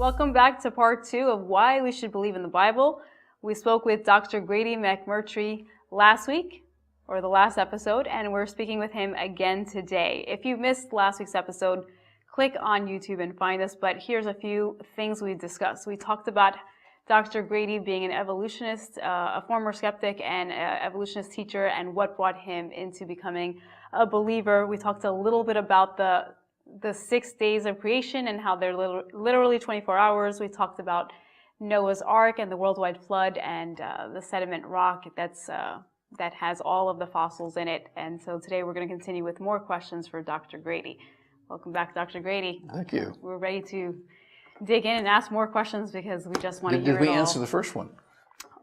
Welcome back to part 2 of why we should believe in the Bible. We spoke with Dr. Grady McMurtry last week, or the last episode, and we're speaking with him again today. If you missed last week's episode, click on YouTube and find us, but here's a few things we discussed. We talked about Dr. Grady being an evolutionist, a former skeptic and evolutionist teacher, and what brought him into becoming a believer. We talked a little bit about the 6 days of creation and how they're literally 24 hours. We talked about Noah's Ark and the worldwide flood and the sediment rock that has all of the fossils in it. And so today we're going to continue with more questions for Dr. Grady. Welcome back, Dr. Grady. Thank you. We're ready to dig in and ask more questions because we just want to hear it all. Did we answer the first one?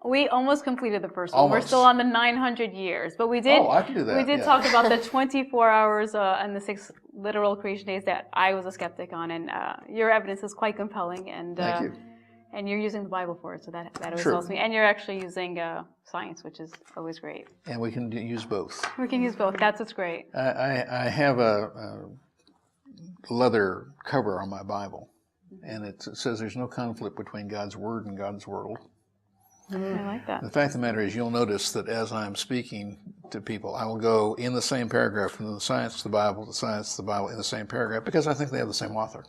We almost completed the first one. Almost. We're still on the 900 years, but we did. Oh, I can do that. We did talk about the 24 hours and the 6 literal creation days that I was a skeptic on, and your evidence is quite compelling. And thank you. And you're using the Bible for it, so that always Sure. helps me. And you're actually using science, which is always great. And we can use both. We can use both. That's what's great. I have a leather cover on my Bible, and it says there's no conflict between God's Word and God's world. I like that. The fact of the matter is, you'll notice that as I'm speaking to people, I will go in the same paragraph from the science to the Bible, the science to the Bible in the same paragraph, because I think they have the same author.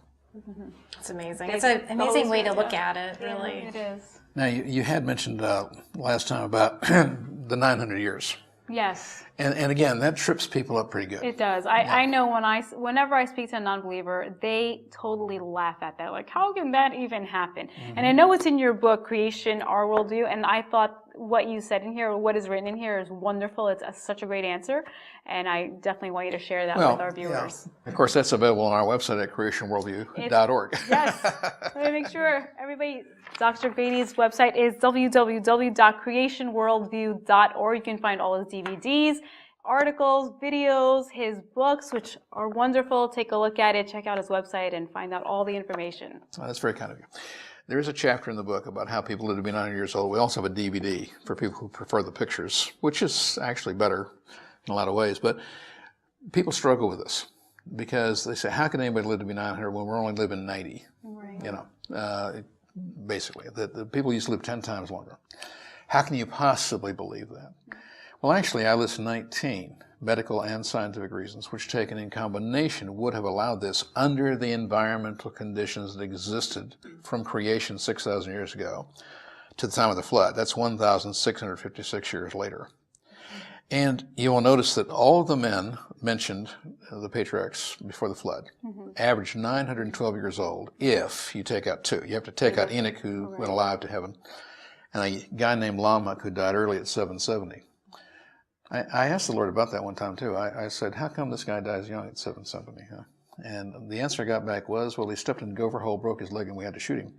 It's amazing. It's an amazing way to look at it, really. It is. Now, you had mentioned last time about the 900 years. Yes. And again, that trips people up pretty good. It does. I know whenever I speak to a non-believer, they totally laugh at that. Like, how can that even happen? Mm-hmm. And I know it's in your book, Creation, Our Worldview, and I thought what you said in here, or what is written in here, is wonderful. It's such a great answer, and I definitely want you to share that with our viewers. Yeah. Of course, that's available on our website at creationworldview.org. Yes. Let me make sure everybody. Dr. Grady's website is www.creationworldview.org. You can find all his DVDs, articles, videos, his books, which are wonderful. Take a look at it, check out his website, and find out all the information. Oh, that's very kind of you. There is a chapter in the book about how people live to be 900 years old. We also have a DVD for people who prefer the pictures, which is actually better in a lot of ways. But people struggle with this because they say, how can anybody live to be 900 when we're only living 90? Right. You know, basically, the people used to live 10 times longer. How can you possibly believe that? Well, actually, I list 19 medical and scientific reasons which, taken in combination, would have allowed this under the environmental conditions that existed from creation 6,000 years ago to the time of the flood. That's 1,656 years later. And you will notice that all of the men mentioned, the patriarchs before the flood, averaged 912 years old if you take out 2. You have to take out Enoch, who went alive to heaven, and a guy named Lamech, who died early at 770. I asked the Lord about that one time, too. I said, how come this guy dies young at 770? Huh? And the answer I got back was, well, he stepped in a gopher hole, broke his leg, and we had to shoot him.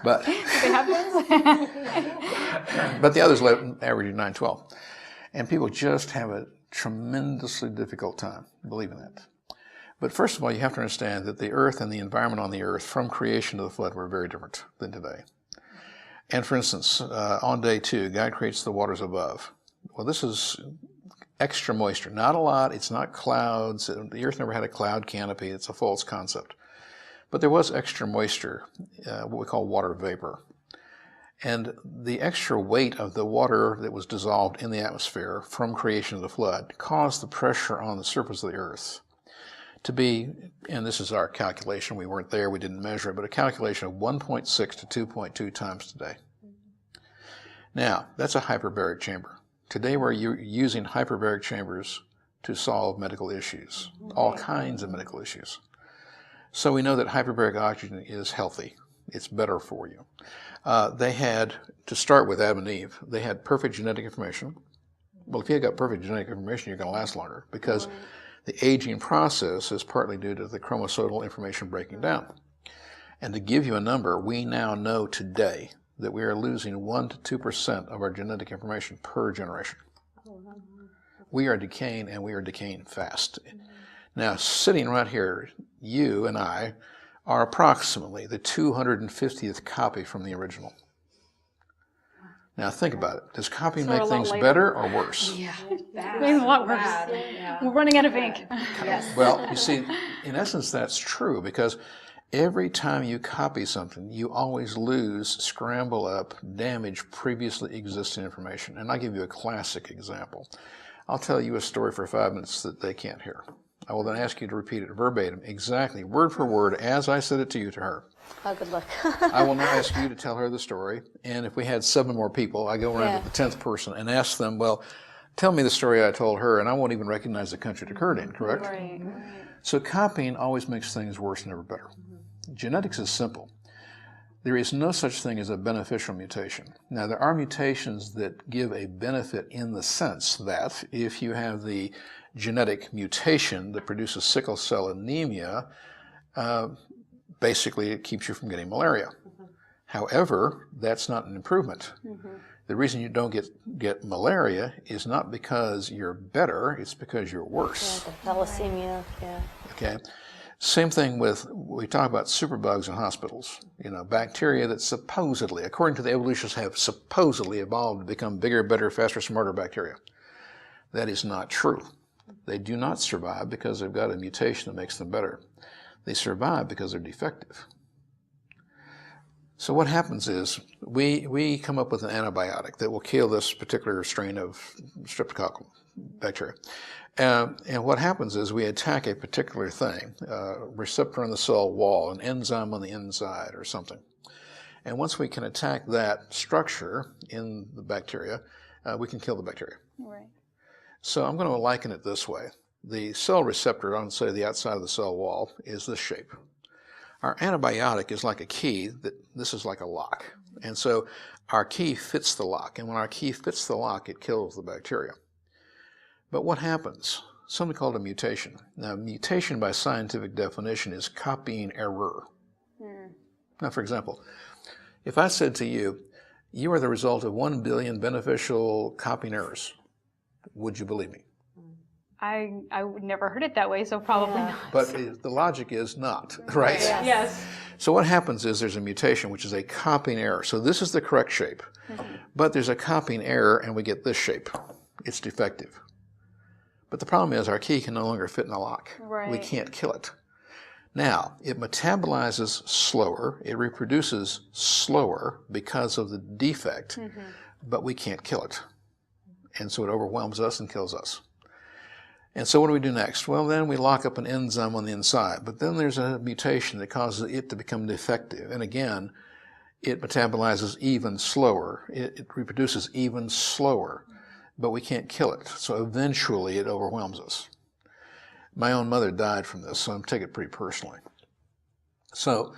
But, but the others averaged 912. And people just have a tremendously difficult time believing that. But first of all, you have to understand that the earth and the environment on the earth from creation to the flood were very different than today. And for instance, on day 2, God creates the waters above. Well, this is extra moisture. Not a lot. It's not clouds. The earth never had a cloud canopy. It's a false concept. But there was extra moisture, what we call water vapor. And the extra weight of the water that was dissolved in the atmosphere from creation to the flood caused the pressure on the surface of the earth to be, and this is our calculation, we weren't there, we didn't measure it, but a calculation of 1.6 to 2.2 times today. Now, that's a hyperbaric chamber. Today we're using hyperbaric chambers to solve medical issues, all kinds of medical issues. So we know that hyperbaric oxygen is healthy. It's better for you. They had, to start with Adam and Eve, they had perfect genetic information. Well, if you've got perfect genetic information, you're going to last longer because the aging process is partly due to the chromosomal information breaking down. And to give you a number, we now know today that we are losing 1 to 2% of our genetic information per generation. We are decaying, and we are decaying fast. Now, sitting right here, you and I are approximately the 250th copy from the original. Now think about it. Does copy make things better or worse? Yeah, Maybe a lot worse. Yeah. We're running out of ink. Yes. Well, you see, in essence, that's true because Every time you copy something, you always lose, scramble up, damage previously existing information. And I'll give you a classic example. I'll tell you a story for 5 minutes that they can't hear. I will then ask you to repeat it verbatim, exactly, word for word, as I said it to you to her. Oh, good luck. I will now ask you to tell her the story. And if we had 7 more people, I go around to the 10th person and ask them, well, tell me the story I told her, and I won't even recognize the country it occurred in, correct? Right. So copying always makes things worse, never better. Genetics is simple. There is no such thing as a beneficial mutation. Now, there are mutations that give a benefit in the sense that if you have the genetic mutation that produces sickle cell anemia, basically it keeps you from getting malaria. However, that's not an improvement. The reason you don't get malaria is not because you're better, it's because you're worse. Yeah, the thalassemia, Okay? Same thing with, we talk about superbugs in hospitals. You know, bacteria that supposedly, according to the evolutionists, have supposedly evolved to become bigger, better, faster, smarter bacteria. That is not true. They do not survive because they've got a mutation that makes them better. They survive because they're defective. So what happens is we come up with an antibiotic that will kill this particular strain of streptococcal bacteria. And what happens is we attack a particular thing, a receptor on the cell wall, an enzyme on the inside or something. And once we can attack that structure in the bacteria, we can kill the bacteria. Right. So I'm going to liken it this way. The cell receptor on, say, the outside of the cell wall is this shape. Our antibiotic is like a key, this is like a lock. And so our key fits the lock. And when our key fits the lock, it kills the bacteria. But what happens? Something called a mutation. Now, mutation by scientific definition is copying error. Now, for example, if I said to you, you are the result of 1 billion beneficial copying errors, would you believe me? I never heard it that way, so probably not. But the logic is not, right? Yes. So what happens is there's a mutation, which is a copying error. So this is the correct shape. But there's a copying error, and we get this shape. It's defective. But the problem is our key can no longer fit in the lock. Right. We can't kill it. Now, it metabolizes slower, it reproduces slower because of the defect, but we can't kill it. And so it overwhelms us and kills us. And so what do we do next? Well, then we lock up an enzyme on the inside, but then there's a mutation that causes it to become defective. And again, it metabolizes even slower. It reproduces even slower, but we can't kill it. So eventually it overwhelms us. My own mother died from this, so I'm taking it pretty personally. So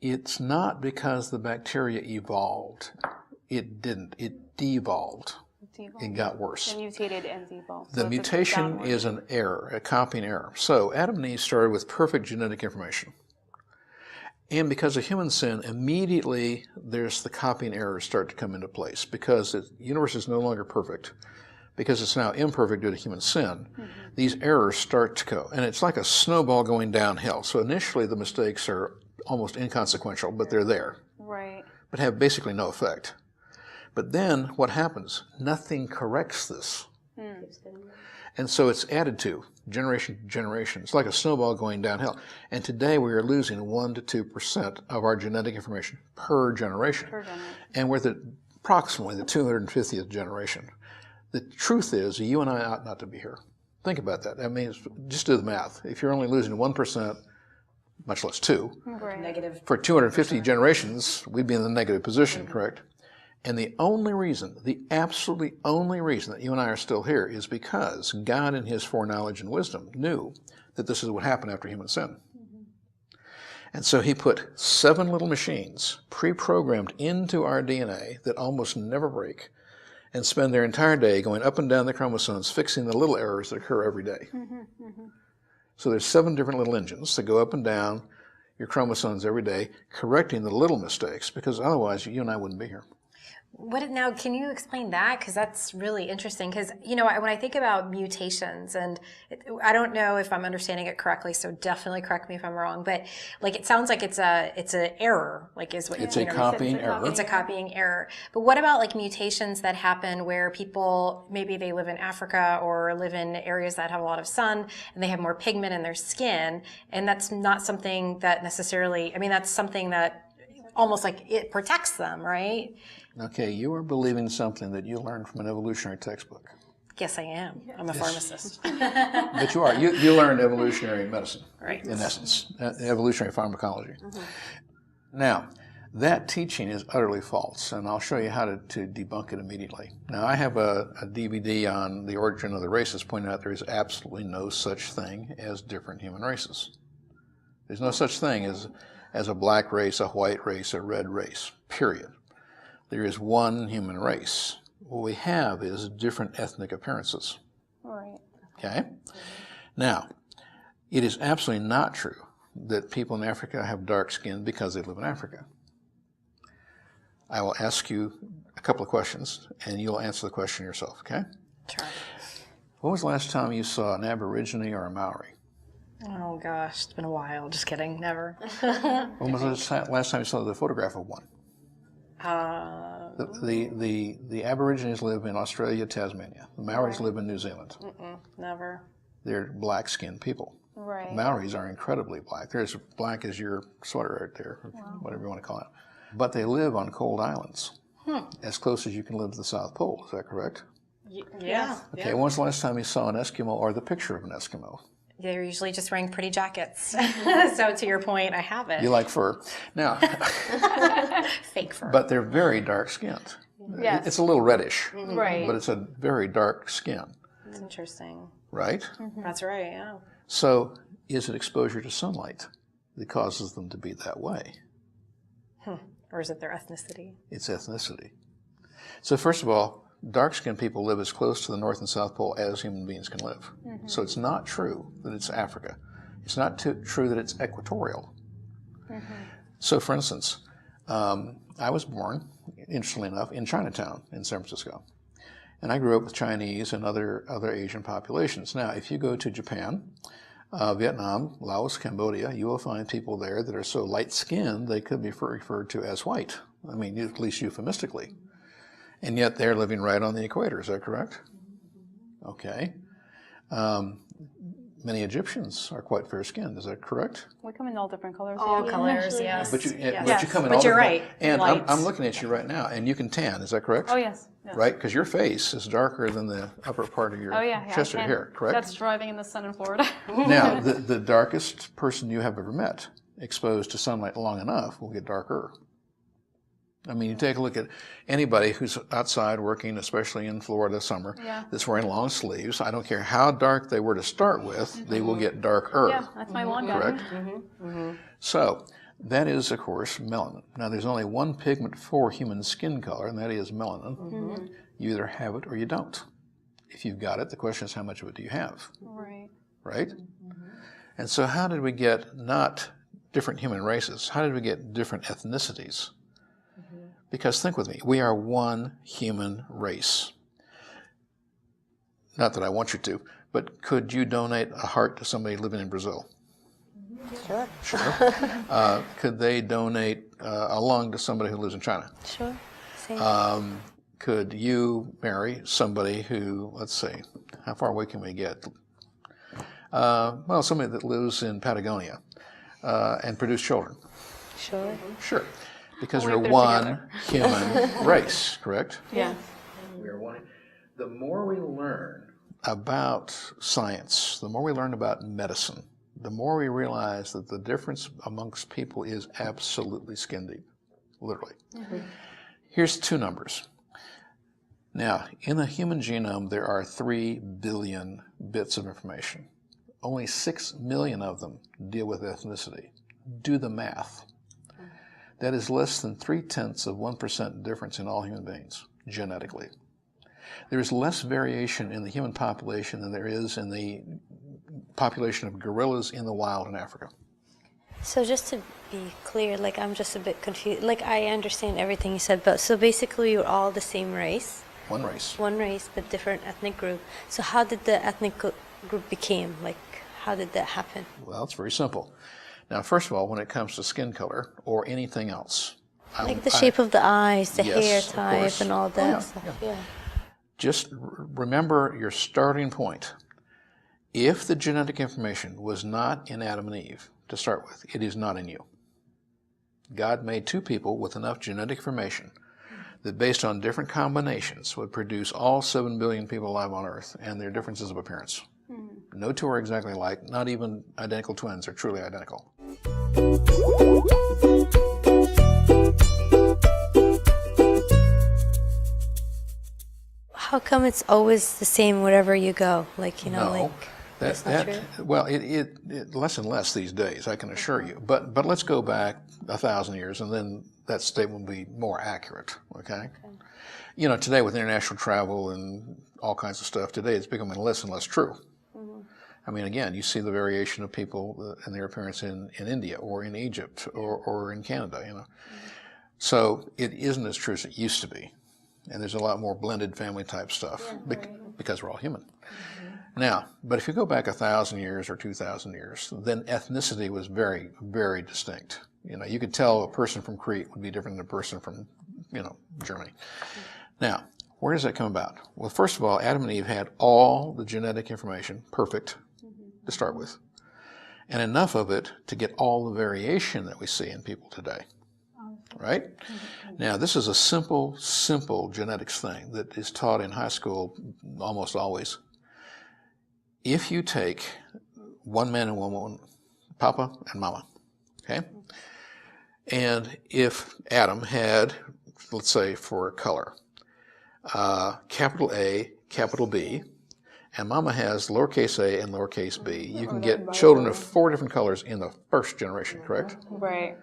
it's not because the bacteria evolved. It didn't. It devolved. It got worse. It mutated and devolved. The mutation is an error, a copying error. So Adam and Eve started with perfect genetic information. And because of human sin, immediately there's the copying errors start to come into place because the universe is no longer perfect. Because it's now imperfect due to human sin, these errors start to go. And it's like a snowball going downhill. So initially the mistakes are almost inconsequential, but they're there. Right. But have basically no effect. But then what happens? Nothing corrects this. And so it's added to generation to generation. It's like a snowball going downhill. And today we are losing 1 to 2% of our genetic information per generation. And we're at approximately the 250th generation. The truth is, you and I ought not to be here. Think about that. I mean, just do the math. If you're only losing 1%, much less 2, Negative. for 250 generations, we'd be in the negative position, correct? And the only reason, the absolutely only reason that you and I are still here is because God in his foreknowledge and wisdom knew that this is what happened after human sin. And so he put 7 little machines pre-programmed into our DNA that almost never break and spend their entire day going up and down the chromosomes fixing the little errors that occur every day. So there's 7 different little engines that go up and down your chromosomes every day, correcting the little mistakes, because otherwise you and I wouldn't be here. Now, can you explain that? Because that's really interesting. Because, when I think about mutations, and I don't know if I'm understanding it correctly, so definitely correct me if I'm wrong, but like it sounds like it's an error, like is what it's a copying error. It's a copying error. But what about like mutations that happen where people, maybe they live in Africa or live in areas that have a lot of sun and they have more pigment in their skin, and that's not something that necessarily, that's something that almost like it protects them, right? Okay, you are believing something that you learned from an evolutionary textbook. Yes, I am. I'm a pharmacist. But you are. You learned evolutionary medicine, right? In essence, evolutionary pharmacology. Now, that teaching is utterly false, and I'll show you how to debunk it immediately. Now, I have a DVD on the origin of the races pointing out there is absolutely no such thing as different human races. There's no such thing as a black race, a white race, a red race, period. There is one human race. What we have is different ethnic appearances. Right. Okay? Now, it is absolutely not true that people in Africa have dark skin because they live in Africa. I will ask you a couple of questions, and you'll answer the question yourself, okay? Sure. When was the last time you saw an Aborigine or a Maori? Oh gosh, it's been a while. Just kidding. Never. When was the last time you saw the photograph of one? The Aborigines live in Australia, Tasmania. The Maoris live in New Zealand. Never. They're black-skinned people. Right. Maoris are incredibly black. They're as black as your sweater right there, or whatever you want to call it. But they live on cold islands, as close as you can live to the South Pole. Is that correct? Yeah. Okay, when was the last time you saw an Eskimo or the picture of an Eskimo? They're usually just wearing pretty jackets. So to your point, I have it. You like fur. Now, Fake fur. but they're very dark-skinned. Yes. It's a little reddish, Right. but it's a very dark skin, It's interesting. right? That's right, yeah. So is it exposure to sunlight that causes them to be that way? Or is it their ethnicity? It's ethnicity. So first of all, dark-skinned people live as close to the North and South Pole as human beings can live. So it's not true that it's Africa. It's not true that it's equatorial. So for instance, I was born, interestingly enough, in Chinatown in San Francisco. And I grew up with Chinese and other Asian populations. Now, if you go to Japan, Vietnam, Laos, Cambodia, you will find people there that are so light-skinned they could be referred to as white. I mean, at least euphemistically. And yet they're living right on the equator. Is that correct? Okay. Many Egyptians are quite fair-skinned. Is that correct? We come in all different colors. All colors, yes. But you Yes. come in But all you're different. right. And Light. I'm looking at you right now, and you can tan. Is that correct? Oh, yes. Yes. Right? Because your face is darker than the upper part of your chest or I hair, can. correct? That's driving in the sun in Florida. Now, the darkest person you have ever met, exposed to sunlight long enough, will get darker. I mean, you take a look at anybody who's outside working, especially in Florida summer, that's wearing long sleeves. I don't care how dark they were to start with, they will get darker. Yeah, that's my lawn guy. Correct? So that is, of course, melanin. Now, there's only one pigment for human skin color, and that is melanin. You either have it or you don't. If you've got it, the question is how much of it do you have? Right. Right? And so how did we get not different human races? How did we get different ethnicities? Because think with me, we are one human race. Not that I want you to, but could you donate a heart to somebody living in Brazil? Sure. Sure. Could they donate a lung to somebody who lives in China? Sure. Same. Could you marry somebody who, let's see, how far away can we get? Well, somebody that lives in Patagonia and produce children. Sure. Sure. Because Only we're if they're one together. human race, correct? Yeah. We are one. The more we learn about science, the more we learn about medicine, the more we realize that the difference amongst people is absolutely skin deep, literally. Here's two numbers. Now, in the human genome, there are 3 billion bits of information. Only 6 million of them deal with ethnicity. Do the math. That is less than 0.3% difference in all human beings, genetically. There is less variation in the human population than there is in the population of gorillas in the wild in Africa. So just to be clear, like I'm just a bit confused. Like I understand everything you said, but so basically you're all the same race. One race. One race, but different ethnic group. So how did the ethnic group became? Like how did that happen? Well, it's very simple. Now, first of all, when it comes to skin color or anything else, Like the shape of the eyes, the Yes, hair of type, course. and all Oh, that yeah, stuff. yeah. Yeah. just remember your starting point. If the genetic information was not in Adam and Eve to start with, it is not in you. God made two people with enough genetic information that based on different combinations would produce all 7 billion people alive on Earth and their differences of appearance. No two are exactly alike, not even identical twins are truly identical. How come it's always the same wherever you go? Like, you know, No, like that's not true? well, it less and less these days, I can assure you. But let's go back 1,000 years, and then that statement will be more accurate. Okay? You know, today with international travel and all kinds of stuff, today it's becoming less and less true. I mean, again, you see the variation of people and their appearance in India or in Egypt or in Canada. You know, so it isn't as true as it used to be. And there's a lot more blended family type stuff because we're all human. Now, but if you go back 1,000 years or 2,000 years, then ethnicity was very, very distinct. You know, you could tell a person from Crete would be different than a person from, you know, Germany. Now, where does that come about? Well, first of all, Adam and Eve had all the genetic information perfect to start with, and enough of it to get all the variation that we see in people today. Right? Now, this is a simple genetics thing that is taught in high school almost always. If you take one man and one woman, Papa and Mama, okay? And if Adam had, let's say for color, capital A, capital B, and Mama has lowercase a and lowercase b, you can get children of 4 different colors in the first generation, correct? Right.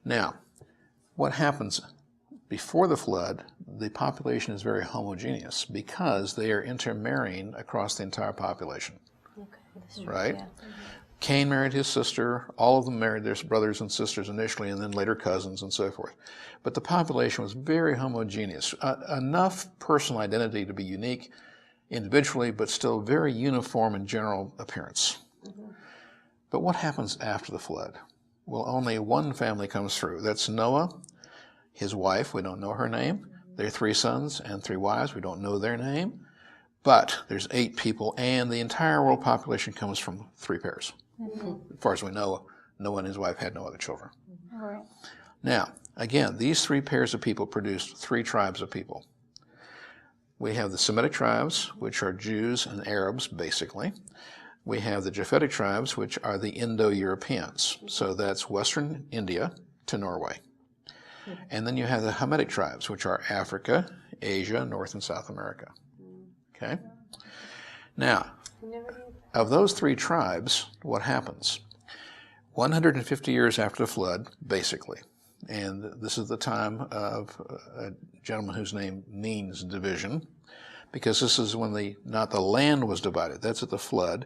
Now, what happens before the flood, the population is very homogeneous because they are intermarrying across the entire population. Okay, that's true. Right? Yeah. Cain married his sister, all of them married their brothers and sisters initially, and then later cousins and so forth. But the population was very homogeneous, enough personal identity to be unique individually, but still very uniform in general appearance. But what happens after the flood? Well, only one family comes through. That's Noah, his wife, we don't know her name, their 3 sons and 3 wives, we don't know their name, but there's 8 people, and the entire world population comes from 3 pairs. As far as we know, Noah and his wife had no other children. Right. Now, again, these 3 pairs of people produced 3 tribes of people. We have the Semitic tribes, which are Jews and Arabs, basically. We have the Japhetic tribes, which are the Indo-Europeans. So that's Western India to Norway. And then you have the Hamitic tribes, which are Africa, Asia, North and South America. Okay? Now, of those 3 tribes, what happens? 150 years after the flood, basically, and this is the time of a gentleman whose name means division, because this is when not the land was divided, that's at the flood,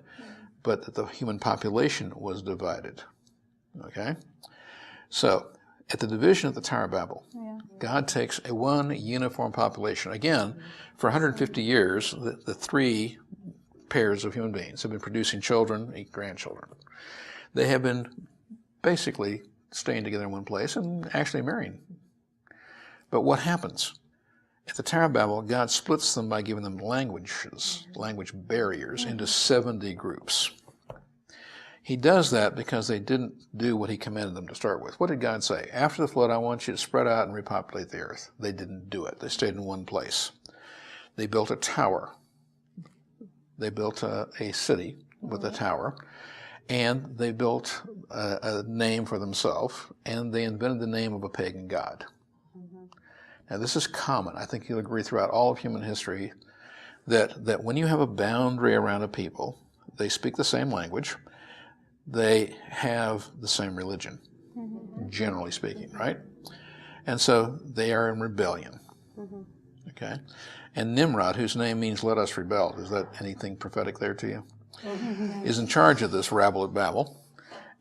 but that the human population was divided. Okay? So, at the division of the Tower of Babel, God takes one uniform population. Again, for 150 years, the 3 pairs of human beings have been producing children, 8 grandchildren. They have been basically staying together in one place and actually marrying. But what happens? At the Tower of Babel, God splits them by giving them languages, language barriers, into 70 groups. He does that because they didn't do what he commanded them to start with. What did God say? After the flood, I want you to spread out and repopulate the earth. They didn't do it. They stayed in one place. They built a tower. They built a city with a tower, and they built a name for themselves, and they invented the name of a pagan god. Now, this is common. I think you'll agree throughout all of human history that when you have a boundary around a people, they speak the same language, they have the same religion, generally speaking, right? And so they are in rebellion. Okay? And Nimrod, whose name means let us rebel, is that anything prophetic there to you? Is in charge of this rabble at Babel.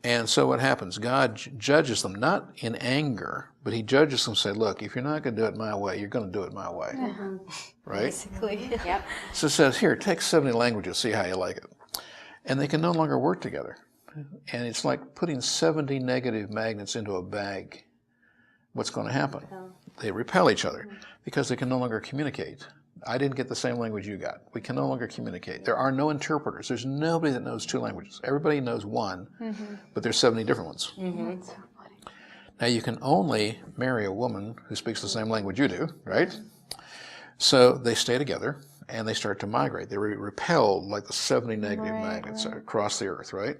And so what happens? God judges them, not in anger, but he judges them and says, look, if you're not going to do it my way, you're going to do it my way. Right? Basically. Yep. So it says, here, take 70 languages, see how you like it. And they can no longer work together. And it's like putting 70 negative magnets into a bag. What's going to happen? They repel each other because they can no longer communicate. I didn't get the same language you got. We can no longer communicate. There are no interpreters. There's nobody that knows 2 languages. Everybody knows one, but there's 70 different ones. That's so funny. Now, you can only marry a woman who speaks the same language you do, right? So they stay together, and they start to migrate. They're repelled like the 70 negative magnets across the earth, right?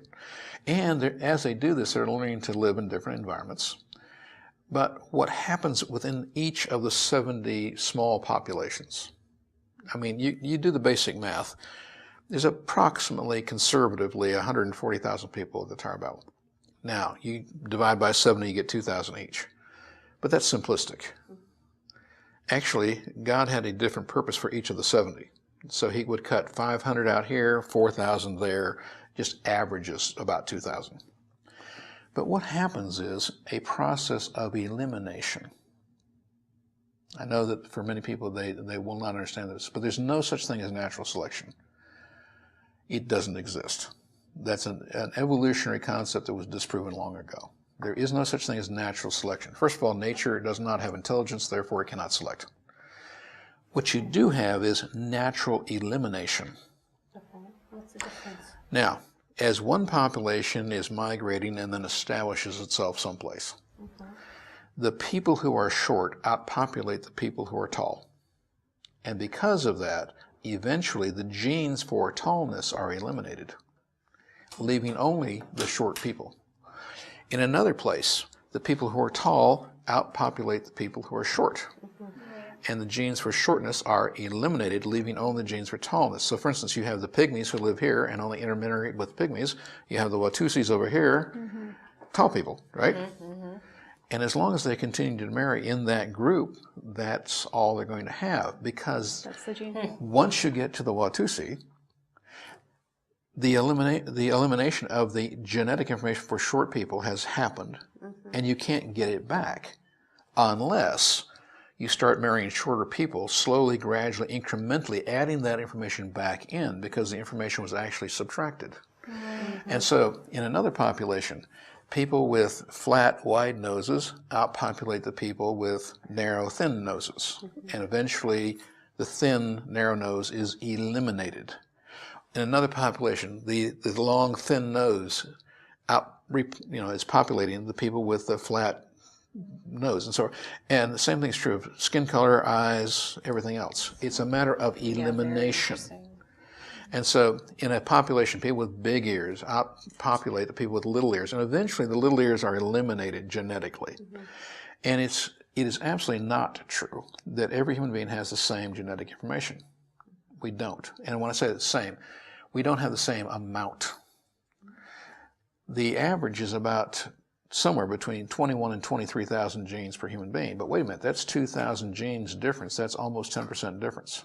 And as they do this, they're learning to live in different environments. But what happens within each of the 70 small populations? I mean, you do the basic math. There's approximately, conservatively, 140,000 people at the Tower of Babel. Now, you divide by 70, you get 2,000 each. But that's simplistic. Actually, God had a different purpose for each of the 70. So he would cut 500 out here, 4,000 there, just averages about 2,000. But what happens is a process of elimination. I know that for many people, they will not understand this, but there's no such thing as natural selection. It doesn't exist. That's an evolutionary concept that was disproven long ago. There is no such thing as natural selection. First of all, nature does not have intelligence, therefore it cannot select. What you do have is natural elimination. Okay. What's the difference? Now, as one population is migrating and then establishes itself someplace, the people who are short outpopulate the people who are tall. And because of that, eventually the genes for tallness are eliminated, leaving only the short people. In another place, the people who are tall outpopulate the people who are short. And the genes for shortness are eliminated, leaving only the genes for tallness. So for instance, you have the pygmies who live here and only intermarry with pygmies. You have the Watusis over here, tall people, right? And as long as they continue to marry in that group, that's all they're going to have. Because That's the gene. once you get to the Watusi, the elimination of the genetic information for short people has happened, and you can't get it back unless you start marrying shorter people, slowly, gradually, incrementally adding that information back in because the information was actually subtracted. And so in another population, people with flat, wide noses outpopulate the people with narrow, thin noses. And eventually the thin, narrow nose is eliminated. In another population, the long, thin nose is populating the people with the flat nose. And the same thing is true of skin color, eyes, everything else. It's a matter of elimination. And so in a population, people with big ears outpopulate the people with little ears. And eventually the little ears are eliminated genetically. And it is absolutely not true that every human being has the same genetic information. We don't. And when I say the same, we don't have the same amount. The average is about somewhere between 21 and 23,000 genes per human being. But wait a minute, that's 2,000 genes difference. That's almost 10% difference.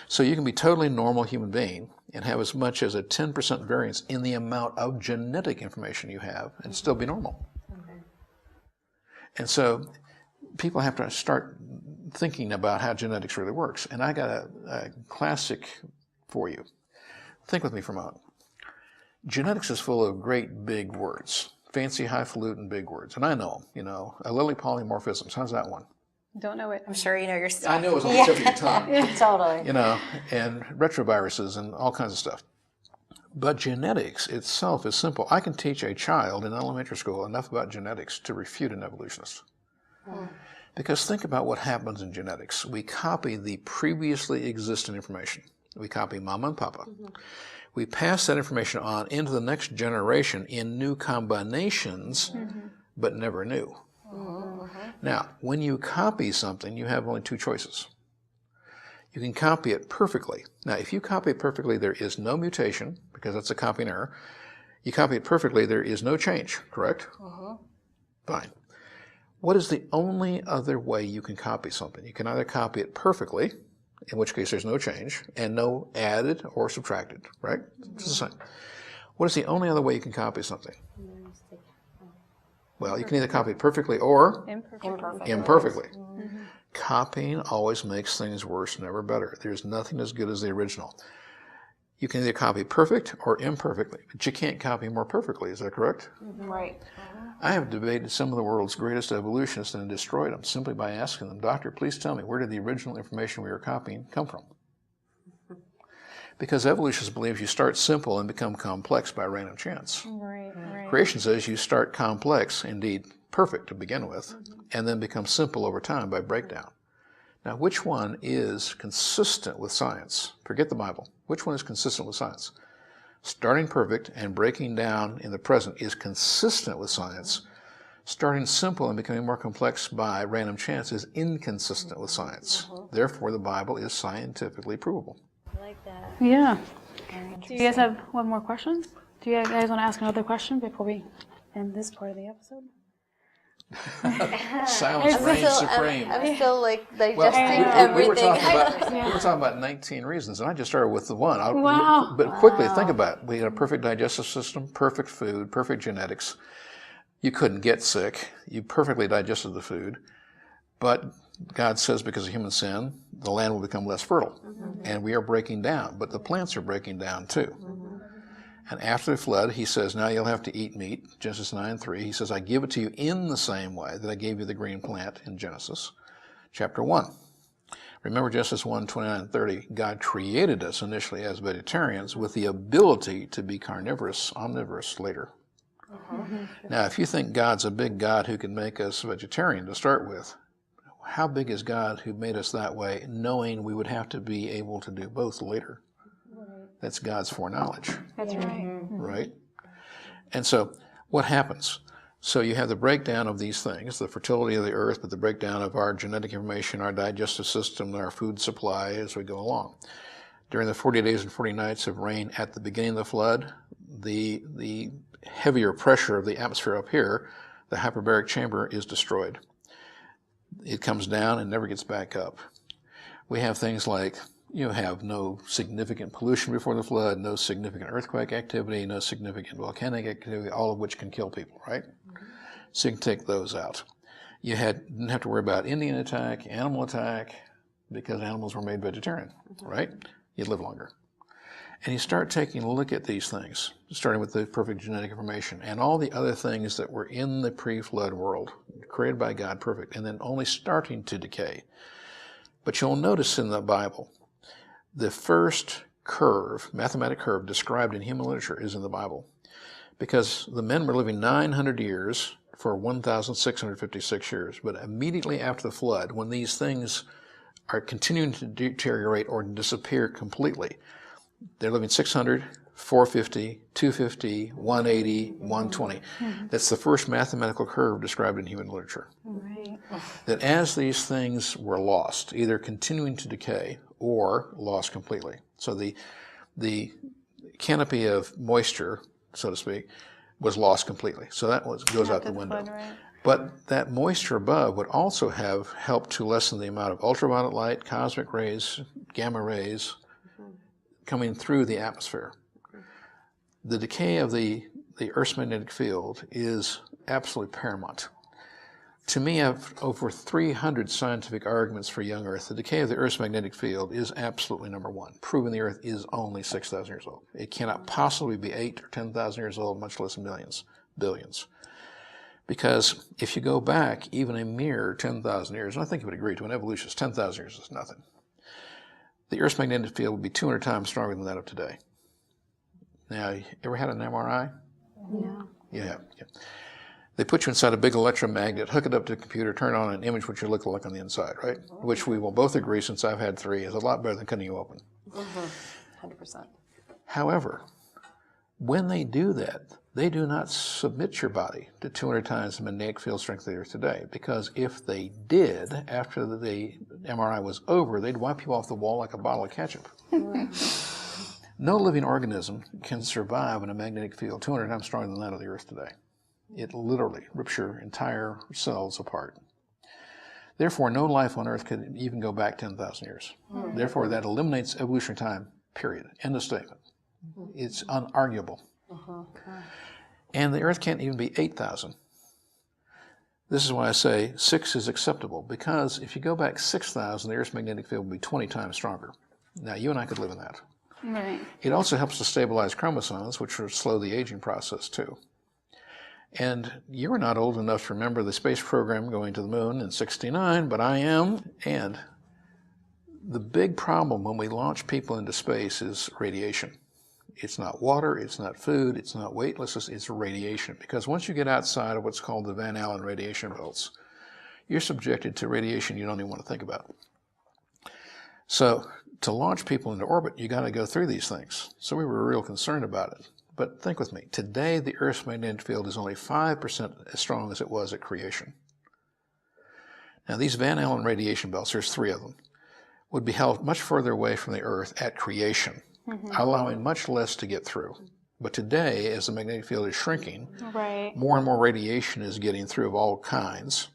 So you can be totally normal human being and have as much as a 10% variance in the amount of genetic information you have and still be normal. And so people have to start thinking about how genetics really works. And I got a classic for you. Think with me for a moment. Genetics is full of great big words, fancy, highfalutin big words. And I know them, allele polymorphisms. How's that one? Don't know it. I'm sure you know your stuff. I know it's on the tip of your tongue. Totally. And retroviruses and all kinds of stuff. But genetics itself is simple. I can teach a child in elementary school enough about genetics to refute an evolutionist. Because think about what happens in genetics. We copy the previously existing information. We copy mama and papa. We pass that information on into the next generation in new combinations, but never new. Now, when you copy something, you have only two choices. You can copy it perfectly. Now, if you copy it perfectly, there is no mutation, because that's a copying error. You copy it perfectly, there is no change, correct? Fine. What is the only other way you can copy something? You can either copy it perfectly, in which case there's no change, and no added or subtracted, right? It's the same. What is the only other way you can copy something? Well, you can either copy it perfectly or imperfectly. Copying always makes things worse, never better. There's nothing as good as the original. You can either copy perfect or imperfectly, but you can't copy more perfectly. Is that correct? Right. I have debated some of the world's greatest evolutionists and destroyed them simply by asking them, Doctor, please tell me, where did the original information we were copying come from? Because evolutionists believe you start simple and become complex by random chance. Right. Creation says you start complex, indeed perfect to begin with, and then become simple over time by breakdown. Now, which one is consistent with science? Forget the Bible. Which one is consistent with science? Starting perfect and breaking down in the present is consistent with science. Starting simple and becoming more complex by random chance is inconsistent with science. Therefore, the Bible is scientifically provable. I like that. Yeah. Do you guys have one more question? Do you guys want to ask another question before we end this part of the episode? Silence reigns supreme. I'm still like digesting Well, we were everything. talking about 19 reasons, and I just started with the one. Wow. But quickly, think about it. We had a perfect digestive system, perfect food, perfect genetics. You couldn't get sick. You perfectly digested the food. But God says because of human sin, the land will become less fertile. And we are breaking down, but the plants are breaking down too. And after the flood, he says, now you'll have to eat meat, Genesis 9:3. He says, I give it to you in the same way that I gave you the green plant in Genesis chapter 1. Remember Genesis 1:29-30, God created us initially as vegetarians with the ability to be carnivorous, omnivorous later. Now, if you think God's a big God who can make us vegetarian to start with, how big is God who made us that way, knowing we would have to be able to do both later? That's God's foreknowledge. That's right. Right? And so what happens? So you have the breakdown of these things, the fertility of the earth, but the breakdown of our genetic information, our digestive system, our food supply as we go along. During the 40 days and 40 nights of rain at the beginning of the flood, the heavier pressure of the atmosphere up here, the hyperbaric chamber, is destroyed. It comes down and never gets back up. We have things like you have no significant pollution before the flood, no significant earthquake activity, no significant volcanic activity, all of which can kill people, right? So you can take those out. You didn't have to worry about Indian attack, animal attack, because animals were made vegetarian, right? You'd live longer. And you start taking a look at these things, starting with the perfect genetic information and all the other things that were in the pre-flood world, created by God, perfect, and then only starting to decay. But you'll notice in the Bible, the first curve, mathematic curve described in human literature is in the Bible. Because the men were living 900 years for 1,656 years. But immediately after the flood, when these things are continuing to deteriorate or disappear completely, they're living 600, 450, 250, 180, 120. That's the first mathematical curve described in human literature. Right. That as these things were lost, either continuing to decay or lost completely. So the canopy of moisture, so to speak, was lost completely. So that goes out the window. Right. But that moisture above would also have helped to lessen the amount of ultraviolet light, cosmic rays, gamma rays coming through the atmosphere. The decay of the Earth's magnetic field is absolutely paramount. To me, I have over 300 scientific arguments for young Earth. The decay of the Earth's magnetic field is absolutely number one, proving the Earth is only 6,000 years old. It cannot possibly be 8,000 or 10,000 years old, much less millions, billions. Because if you go back even a mere 10,000 years, and I think you would agree to an evolutionist, 10,000 years is nothing. The Earth's magnetic field would be 200 times stronger than that of today. Now, you ever had an MRI? Yeah. Yeah. They put you inside a big electromagnet, hook it up to the computer, turn on an image what you look like on the inside, right? Which we will both agree, since I've had 3, is a lot better than cutting you open. 100%. However, when they do that, they do not submit your body to 200 times the magnetic field strength of the Earth today. Because if they did, after the MRI was over, they'd wipe you off the wall like a bottle of ketchup. No living organism can survive in a magnetic field 200 times stronger than that of the Earth today. It literally rips your entire cells apart. Therefore, no life on Earth could even go back 10,000 years. Therefore, that eliminates evolutionary time, period. End of statement. It's unarguable. And the Earth can't even be 8,000. This is why I say 6 is acceptable, because if you go back 6,000, the Earth's magnetic field would be 20 times stronger. Now, you and I could live in that. Right. It also helps to stabilize chromosomes, which will slow the aging process too. And you're not old enough to remember the space program going to the moon in '69, but I am. And the big problem when we launch people into space is radiation. It's not water, it's not food, it's not weightlessness, it's radiation. Because once you get outside of what's called the Van Allen radiation belts, you're subjected to radiation you don't even want to think about. So to launch people into orbit, you got to go through these things. So we were real concerned about it. But think with me, today the Earth's magnetic field is only 5% as strong as it was at creation. Now these Van Allen radiation belts, there's 3 of them, would be held much further away from the Earth at creation, allowing much less to get through. But today, as the magnetic field is shrinking, Right. more and more radiation is getting through of all kinds.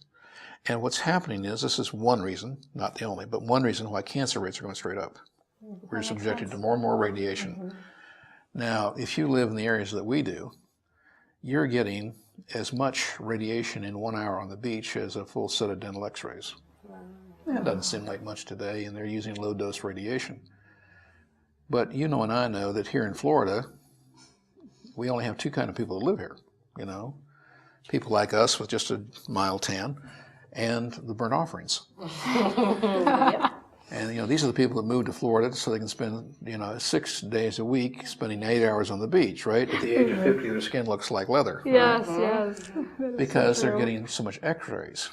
And what's happening is, this is one reason, not the only, but one reason why cancer rates are going straight up. We're subjected to more and more radiation. Now, if you live in the areas that we do, you're getting as much radiation in 1 hour on the beach as a full set of dental x-rays. That doesn't seem like much today, and they're using low-dose radiation. But you know and I know that here in Florida, we only have 2 kinds of people that live here, you know. People like us with just a mild tan, and the burnt offerings. And, you know, these are the people that moved to Florida so they can spend, you know, 6 days a week spending 8 hours on the beach, right? At the age of 50, their skin looks like leather. Yes, yes. Because they're getting so much x-rays.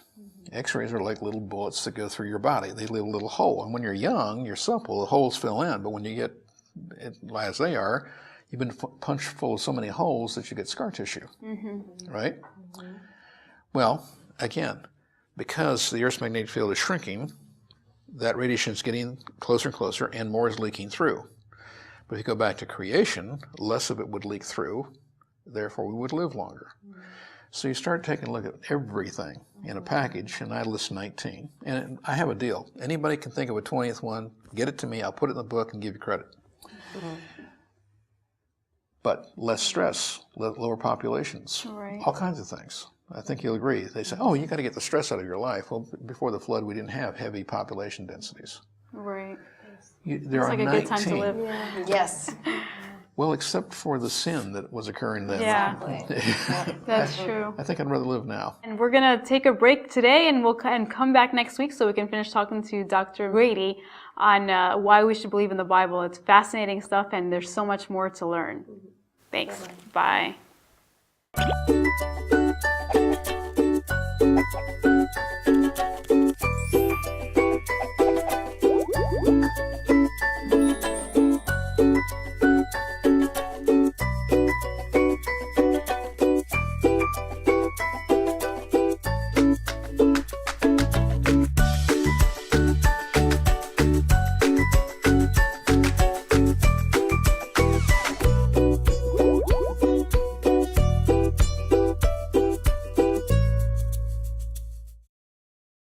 X-rays are like little bullets that go through your body. They leave a little hole. And when you're young, you're supple, the holes fill in. But when you get, as they are, you've been punched full of so many holes that you get scar tissue, right? Well, again, because the Earth's magnetic field is shrinking, that radiation is getting closer and closer, and more is leaking through. But if you go back to creation, less of it would leak through, therefore we would live longer. So you start taking a look at everything in a package, and I list 19. And I have a deal. Anybody can think of a 20th one, get it to me, I'll put it in the book and give you credit. But less stress, lower populations, all kinds of things. I think you'll agree. They say, oh, you got to get the stress out of your life. Well, before the flood, we didn't have heavy population densities. Right. There It's are like a 19. good time to live. Yes. Well, except for the sin that was occurring then. Yeah, that's true. I think I'd rather live now. And we're going to take a break today, and we'll come back next week so we can finish talking to Dr. Grady on why we should believe in the Bible. It's fascinating stuff, and there's so much more to learn. Thanks. Bye.